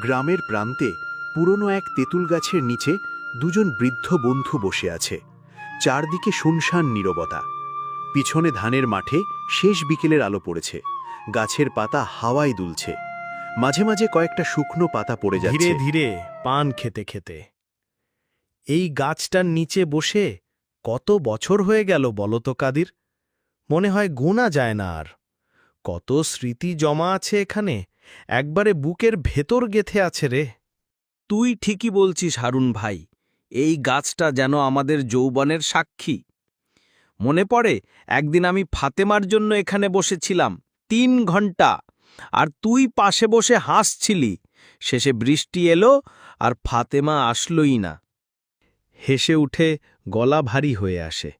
গ্রামের প্রান্তে পুরনো এক তেঁতুল গাছের নিচে দুজন বৃদ্ধ বন্ধু বসে আছে। চারদিকে শুনশান নীরবতা। পিছনে ধানের মাঠে শেষ বিকেলের আলো পড়েছে। গাছের পাতা হাওয়ায় দুলছে। মাঝে মাঝে কয়েকটা শুকনো পাতা পড়ে যাচ্ছে। ধীরে ধীরে পান খেতে খেতে এই গাছটার নিচে বসে কত বছর হয়ে গেল বলো তো কাদির? মনে হয় গোনা যায় না আর। কত স্মৃতি জমা আছে এখানে, একবারে বুকের ভেতর গেথে আছে রে। তুই ঠিকই বলছিস হারুন ভাই, এই গাছটা যেন আমাদের যৌবনের সাক্ষী। মনে পড়ে একদিন আমি ফাতেমার জন্য এখানে বসেছিলাম ৩ ঘন্টা, আর তুই পাশে বসে হাসছিলি। শেষে বৃষ্টি এলো আর ফাতেমা আসলই না। হেসে উঠে গলা ভারী হয়ে আসে।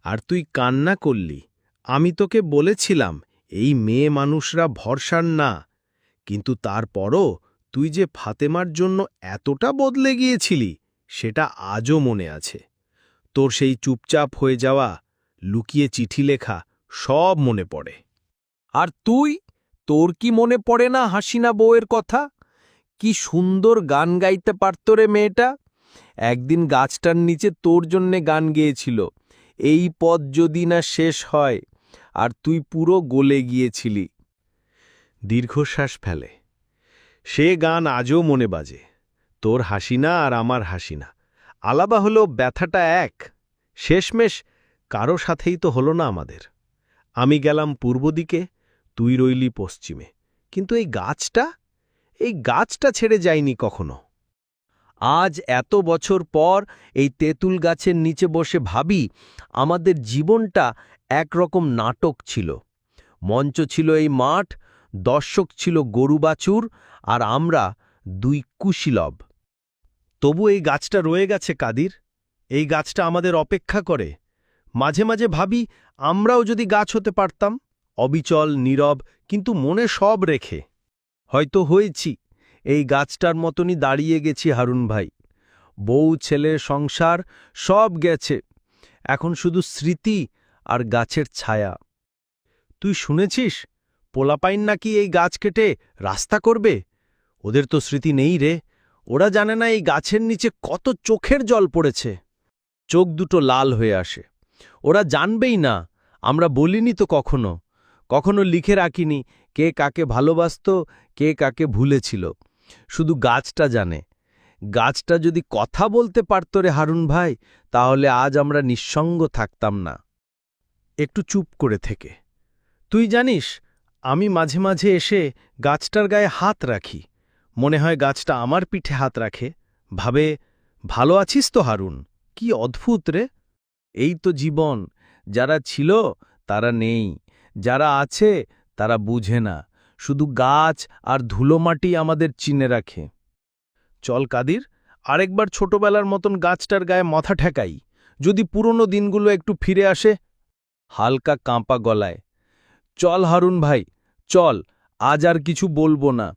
আর তুই কান্না করলি। আমি তোকে বলেছিলাম এই মেয়ে মানুষরা ভরসার না, কিন্তু তারপরও তুই যে ফাতেমার জন্য এতটা বদলে গিয়েছিলি সেটা আজও মনে আছে। তোর সেই চুপচাপ হয়ে যাওয়া, লুকিয়ে চিঠি লেখা, সব মনে পড়ে। আর তুই, তোর কি মনে পড়ে না হাসিনা বউয়ের কথা? কি সুন্দর গান গাইতে পারত রে মেয়েটা। একদিন গাছটার নিচে তোর জন্যে গান গেয়েছিল, এই পথ যদি না শেষ হয়, আর তুই পুরো গলে গিয়েছিলি। দীর্ঘশ্বাস ফেলে। সে গান আজও মনে বাজে। তোর হাসিনা আর আমার হাসিনা আলাদা হলেও ব্যথাটা এক। শেষমেশ কারো সাথেই তো হলো না আমাদের। আমি গেলাম পূর্ব দিকে, তুই রইলি পশ্চিমে, কিন্তু এই গাছটা ছেড়ে যায়নি কখনো। আজ এত বছর পর এই তেঁতুল গাছের নিচে বসে ভাবি, আমাদের জীবনটা একরকম নাটক ছিল। মঞ্চ ছিল এই মাঠ, দর্শক ছিল গরু বাছুর, আর আমরা 2 কুশীলব। তবু এই গাছটা রয়ে গেছে কাদির। এই গাছটা আমাদের অপেক্ষা করে। মাঝে মাঝে ভাবি আমরাও যদি গাছ হতে পারতাম, অবিচল, নীরব, কিন্তু মনে সব রেখে। হয়তো হয়েছি, এই গাছটার মতনই দাঁড়িয়ে গেছি হারুন ভাই। বউ, ছেলে, সংসার সব গেছে, এখন শুধু স্মৃতি আর গাছের ছায়া। তুই শুনেছিস পোলাপাইন নাকি এই গাছ কেটে রাস্তা করবে? ওদের তো স্মৃতি নেই রে। ওরা জানে না এই গাছের নিচে কত চোখের জল পড়েছে। চোখ দুটো লাল হয়ে আসে। ওরা জানবেই না, আমরা বলিনি তো কখনো। কখনো লিখে রাখিনি কে কাকে ভালোবাসত, কে কাকে ভুলেছিল। শুধু গাছটা জানে। গাছটা যদি কথা বলতে পারত রে হারুন ভাই, তাহলে আজ আমরা নিঃসঙ্গ থাকতাম না। একটু চুপ করে থেকে। তুই জানিস, আমি মাঝে মাঝে এসে গাছটার গায়ে হাত রাখি। মনে হয় গাছটা আমার পিঠে হাত রাখে, ভাবে, ভালো আছিস তো হারুন? কি অদ্ভুত রে। এই তো জীবন। যারা ছিল তারা নেই, যারা আছে তারা বুঝে না। শুধু গাছ আর ধুলোমাটি আমাদের চিনে রাখে। চল কাদির, আরেকবার ছোটবেলার মতন গাছটার গায়ে মাথা ঠেকাই, যদি পুরনো দিনগুলো একটু ফিরে আসে। হালকা কাঁপা গলায়, চল হারুন ভাই, চল। আজ আর কিছু বলবো না,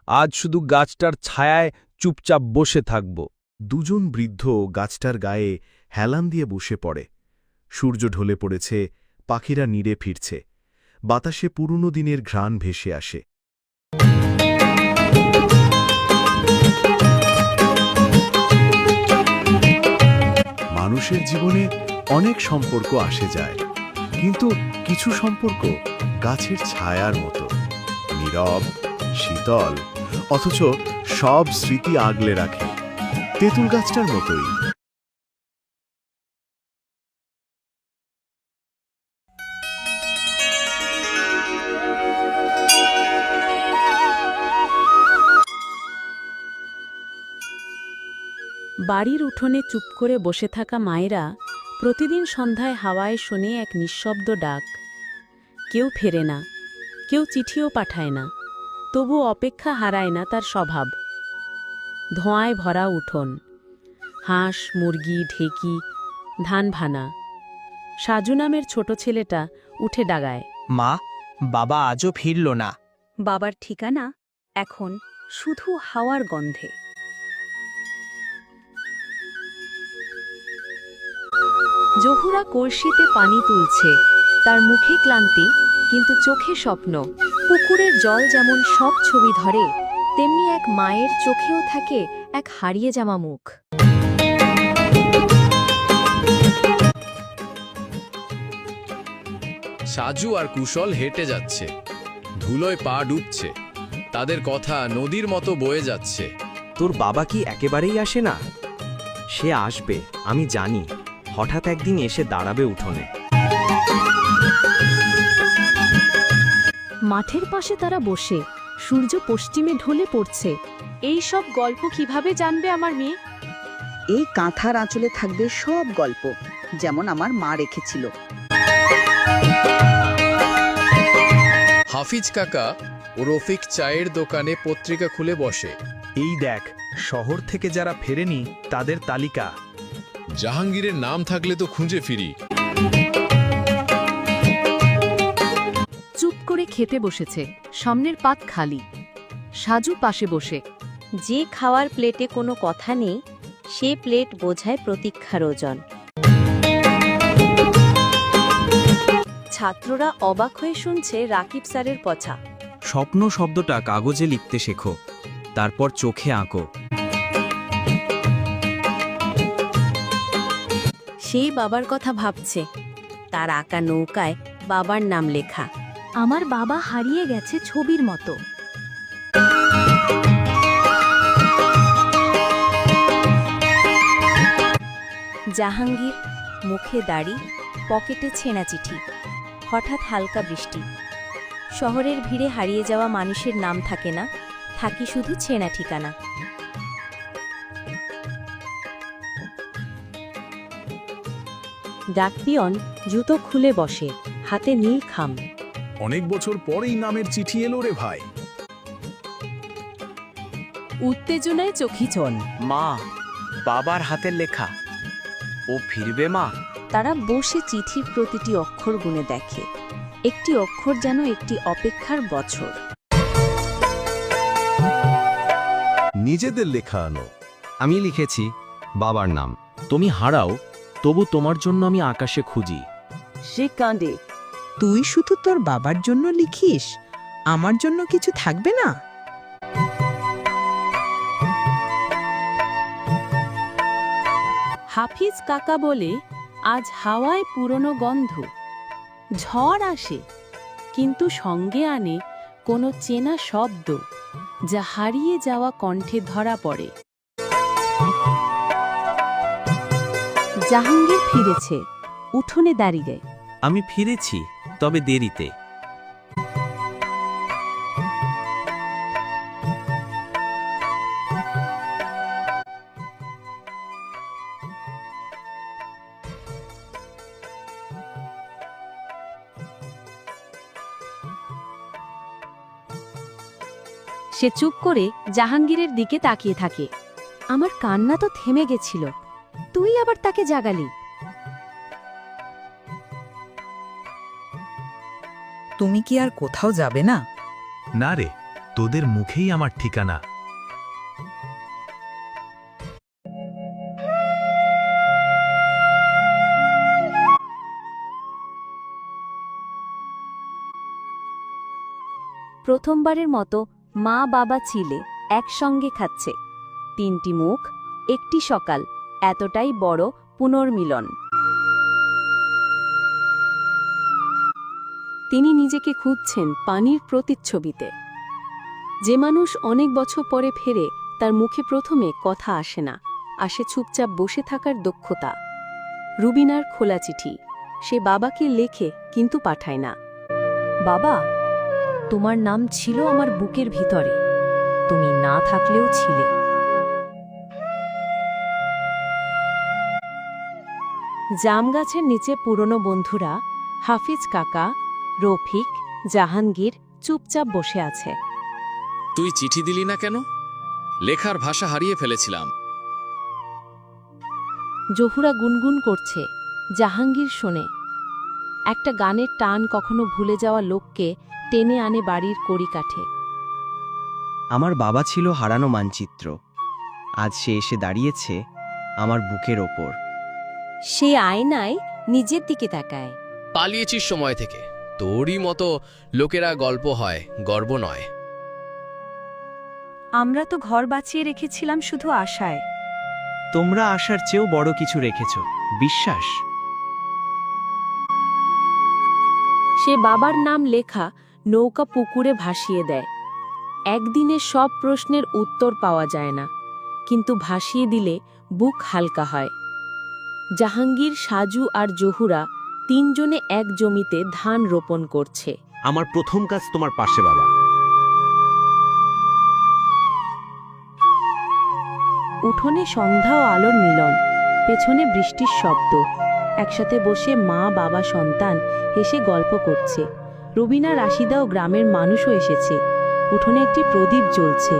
আজ শুধু গাছটার ছায়ায় চুপচাপ বসে থাকব। দুজন বৃদ্ধ গাছটার গায়ে হেলান দিয়ে বসে পড়ে। সূর্য ঢলে পড়েছে, পাখিরা নীড়ে ফিরছে। বাতাসে পুরনো দিনের ঘ্রাণ ভেসে আসে। মানুষের জীবনে অনেক সম্পর্ক আসে যায়, কিন্তু কিছু সম্পর্ক গাছের ছায়ার মতো, নীরব, শীতল, অথচ সব স্মৃতি আগলে রাখে। তেঁতুল গাছটার মতোই। বাড়ির উঠোনে চুপ করে বসে থাকা মায়েরা প্রতিদিন সন্ধ্যায় হাওয়ায় শোনে এক নিঃশব্দ ডাক। কেউ ফেরে না, কেউ চিঠিও পাঠায় না, তবু অপেক্ষা হারায় না তার স্বভাব। ধোঁয়ায় ভরা উঠোন, হাঁস, মুরগি, ঢেকি, ধান ভানা। সাজু নামের ছোট ছেলেটা উঠে ডাগায়, মা, বাবা আজও ফিরল না। বাবার ঠিকানা এখন শুধু হাওয়ার গন্ধে। জহুরা কলসিতে পানি তুলছে, তার মুখে ক্লান্তি, কিন্তু চোখে স্বপ্ন। পুকুরের জল যেমন সব ছবি ধরে, তেমনি এক মায়ের চোখেও থাকে এক হারিয়ে যাওয়া মুখ। সাজু আর কুশল হেঁটে যাচ্ছে, ধুলোয় পা ডুবছে, তাদের কথা নদীর মতো বয়ে যাচ্ছে। তোর বাবা কি একেবারেই আসে না? সে আসবে, আমি জানি। হঠাৎ একদিন এসে দাঁড়াবে উঠোনে। মাঠের পাশে তারা বসে, সূর্য পশ্চিমে ঢলে পড়ছে। এই সব গল্প কিভাবে জানবে আমার মেয়ে? এই কাঁথার আঁচলে থাকবে সব গল্প, যেমন আমার মা রেখেছিল। হাফিজ কাকা ও রফিক চায়ের দোকানে পত্রিকা খুলে বসে। এই দেখ, শহর থেকে যারা ফেরেনি তাদের তালিকা। জাহাঙ্গীরের নাম থাকলে তো খুঁজে ফিরি। চুপ করে খেতে বসেছে, সামনের পাত খালি। সাজু পাশে বসে। যে খাওয়ার প্লেটে কোনো কথা নেই, সে প্লেট বোঝায় প্রতীক্ষার ওজন। ছাত্ররা অবাক হয়ে শুনছে রাকিব স্যারের পছা। স্বপ্ন শব্দটা কাগজে লিখতে শেখো, তারপর চোখে আঁকো। সেই বাবার কথা ভাবছে, তার আঁকা নৌকায় বাবার নাম লেখা। আমার বাবা হারিয়ে গেছে ছবির মতো। জাহাঙ্গীর, মুখে দাড়ি, পকেটে ছেঁড়া চিঠি। হঠাৎ হালকা বৃষ্টি। শহরের ভিড়ে হারিয়ে যাওয়া মানুষের নাম থাকে না, থাকি শুধু ছেঁড়া ঠিকানা। ডাকপিয়ন জুতো খুলে বসে, হাতে নীল খাম। অনেক বছর পরেই নামের চিঠি এলো রে ভাই। উত্তেজনায় চোখিচন। মা, বাবার হাতের লেখা। ও ফিরবে মা? তারা বসে চিঠির প্রতিটি অক্ষর গুণে দেখে। একটি অক্ষর যেন একটি অপেক্ষার বছর। নিজেদের লেখা আনো। আমি লিখেছি বাবার নাম। তুমি হারাও, তবু তোমার জন্য আমি আকাশে খুঁজি। সে কাঁদে। তুই শুধু তোর বাবার জন্য লিখিস, আমার জন্য কিছু থাকবে না? হাফিজ কাকা বলে, আজ হাওয়ায় পুরনো গন্ধ। ঝড় আসে, কিন্তু সঙ্গে আনে কোনো চেনা শব্দ, যা হারিয়ে যাওয়া কণ্ঠে ধরা পড়ে। জাহাঙ্গীর ফিরেছে, উঠোনে দাঁড়িয়ে। আমি ফিরেছি, তবে দেরিতে। সে চুপ করে জাহাঙ্গীরের দিকে তাকিয়ে থাকে। আমার কান্না তো থেমে গেছিল, তুই আবার তাকে জাগালি। তুমি কি আর কোথাও যাবে না? না রে, তোদের মুখেই আমার ঠিকানা। প্রথমবারের মতো মা বাবা ছিলে একসঙ্গে খাচ্ছে। 3টি মুখ, একটি সকাল, এতটাই বড় পুনর্মিলন। তিনি নিজেকে খুঁজছেন পানির প্রতিচ্ছবিতে। যে মানুষ অনেক বছর পরে ফেরে, তার মুখে প্রথমে কথা আসে না, আসে চুপচাপ বসে থাকার দক্ষতা। রুবিনার খোলা চিঠি, সে বাবাকে লেখে কিন্তু পাঠায় না। বাবা, তোমার নাম ছিল আমার বুকের ভিতরে, তুমি না থাকলেও ছিলে। জাম গাছের নিচে পুরনো বন্ধুরা হাফিজ কাকা, রফিক, জাহাঙ্গীর চুপচাপ বসে আছে। তুই চিঠি দিলি না কেন? লেখার ভাষা হারিয়ে ফেলেছিলাম। জহুরা গুনগুন করছে, জাহাঙ্গীর শোনে। একটা গানের টান কখনো ভুলে যাওয়া লোককে টেনে আনে বাড়ির কড়িকাঠে। আমার বাবা ছিল হারানো মানচিত্র, আজ সে এসে দাঁড়িয়েছে আমার বুকের ওপর। সে আয়নায় নিজের দিকে তাকায়। পালিয়েছিস সময় থেকে, তোরই মতো লোকেরা গল্প হয়, গর্ব নয়। আমরা তো ঘর বাঁচিয়ে রেখেছিলাম শুধু আশায়। তোমরা আসার চেয়েও বড় কিছু রেখেছ, বিশ্বাস। সে বাবার নাম লেখা নৌকা পুকুরে ভাসিয়ে দেয়। একদিনে সব প্রশ্নের উত্তর পাওয়া যায় না, কিন্তু ভাসিয়ে দিলে বুক হালকা হয়। জাহাঙ্গীর, সাজু আর জহুরা তিনজনে এক জমিতে ধান রোপণ করছে। আমার প্রথম কাজ তোমার পাশে, বাবা। উঠোনে সন্ধ্যা ও আলোর মিলন, পেছনে বৃষ্টির শব্দ। একসাথে বসে মা, বাবা, সন্তান হেসে গল্প করছে। রুবিনা, রাশিদা ও গ্রামের মানুষও এসেছে। উঠোনে একটি প্রদীপ জ্বলছে।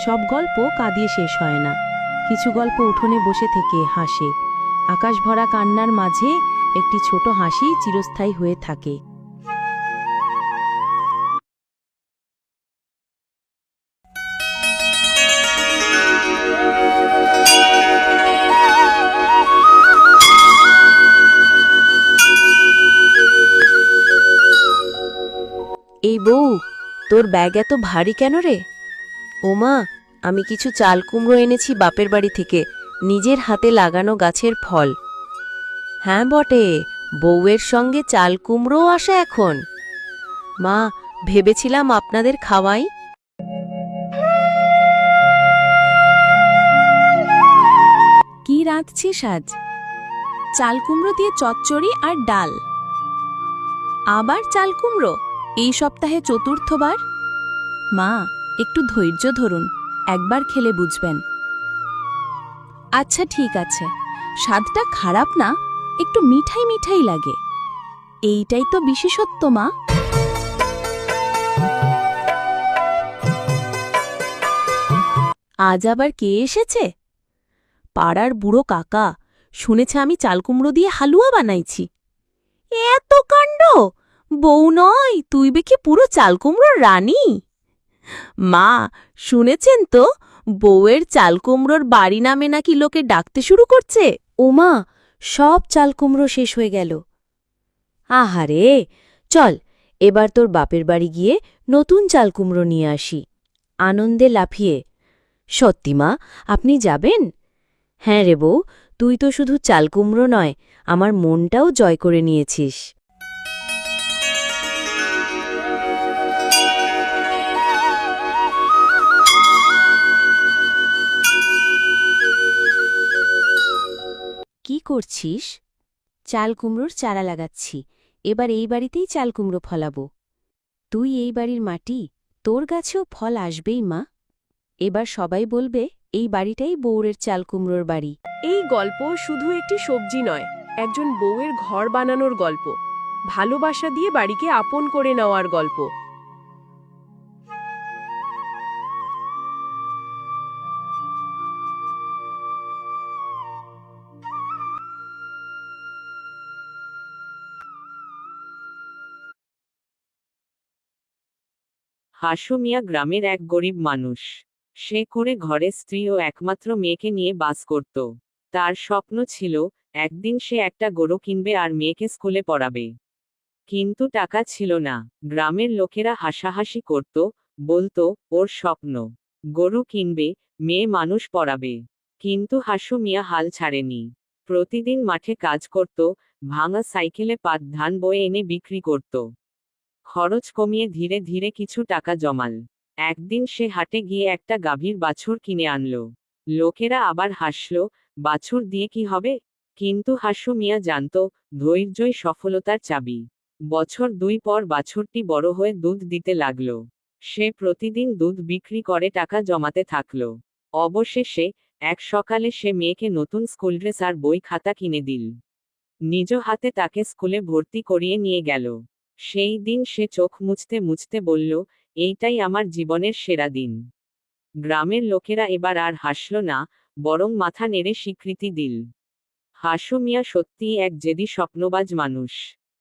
সব গল্প কাঁদিয়ে শেষ হয় না। কিছু গল্প উঠোনে বসে থেকে হাসে। আকাশ ভরা কান্নার মাঝে একটি ছোট হাসি চিরস্থায়ী হয়ে থাকে। এই বউ, তোর ব্যাগ এত ভারী কেন রে? ওমা, আমি কিছু চাল কুমড়ো এনেছি বাপের বাড়ি থেকে, নিজের হাতে লাগানো গাছের ফল। হ্যাঁ বটে, বউয়ের সঙ্গে চাল কুমড়োও আসে এখন। মা, ভেবেছিলাম আপনাদের খাওয়াই। কি রাঁধছিস আজ? চাল কুমড়ো দিয়ে চচ্চড়ি আর ডাল। আবার চাল কুমড়ো? এই সপ্তাহে চতুর্থবার। মা, একটু ধৈর্য ধরুন, একবার খেলে বুঝবেন। আচ্ছা ঠিক আছে, স্বাদটা খারাপ না, একটু মিঠাই মিঠাই লাগে। এইটাই তো বিশেষত্ব মা। আজ আবার কে এসেছে? পাড়ার বুড়ো কাকা, শুনেছে আমি চালকুমড়ো দিয়ে হালুয়া বানাইছি। এত কাণ্ড! বউ নয়, তুই বেকি পুরো চালকুমড়োর রানী। মা, শুনেছেন তো, বউয়ের চালকুমড়োর বাড়ি নামে নাকি লোকে ডাকতে শুরু করছে। ওমা, সব চাল কুমড়ো শেষ হয়ে গেল। আহারে, চল এবার তোর বাপের বাড়ি গিয়ে নতুন চাল কুমড়ো নিয়ে আসি। আনন্দে লাফিয়ে, সত্যি মা, আপনি যাবেন? হ্যাঁ রে বউ, তুই তো শুধু চাল কুমড়ো নয়, আমার মনটাও জয় করে নিয়েছিস। কি করছিস? চাল কুমড়োর চারা লাগাচ্ছি। এবার এই বাড়িতেই চাল কুমড়ো ফলাবো। তুই এই বাড়ির মাটি, তোর গাছেও ফল আসবেই মা। এবার সবাই বলবে এই বাড়িটাই বউরের চাল কুমড়োর বাড়ি। এই গল্প শুধু একটি সবজি নয়, একজন বউয়ের ঘর বানানোর গল্প, ভালোবাসা দিয়ে বাড়িকে আপন করে নেওয়ার গল্প। হাসু মিয়া গ্রামের এক গরিব মানুষ। সে করে ঘরে স্ত্রী ও একমাত্র মেয়েকে নিয়ে বাস করত। তার স্বপ্ন ছিল একদিন সে একটা গরু কিনবে আর মেয়েকে স্কুলে পড়াবে। কিন্তু টাকা ছিল না। গ্রামের লোকেরা হাসাহাসি করত, বলতো ওর স্বপ্ন গরু কিনবে, মেয়ে মানুষ পড়াবে। কিন্তু হাসু মিয়া হাল ছাড়েনি। প্রতিদিন মাঠে কাজ করত, ভাঙা সাইকেলে পাট ধান বয়ে এনে বিক্রি করত। খরচ কমিয়ে ধীরে ধীরে কিছু টাকা জমাল। একদিন সে হাটে গিয়ে একটা গাভীর বাছুর কিনে আনল। লোকেরা আবার হাসল, বাছুর দিয়ে কি হবে? কিন্তু হাসু মিয়া জানত, ধৈর্যই সফলতার চাবি। বছর 2 পর বাছুরটি বড় হয়ে দুধ দিতে লাগল। সে প্রতিদিন দুধ বিক্রি করে টাকা জমাতে থাকল। অবশেষে এক সকালে সে মেয়েকে নতুন স্কুল ড্রেস আর বই খাতা কিনে দিল। নিজ হাতে তাকে স্কুলে ভর্তি করিয়ে নিয়ে গেল। সেই দিন সে চোখ মুছতে মুছতে বলল, এইটাই আমার জীবনের সেরা দিন। গ্রামের লোকেরা এবার আর হাসল না, বরং মাথা নেড়ে স্বীকৃতি দিল। হাসু মিয়া সত্যিই এক জেদি স্বপ্নবাজ মানুষ।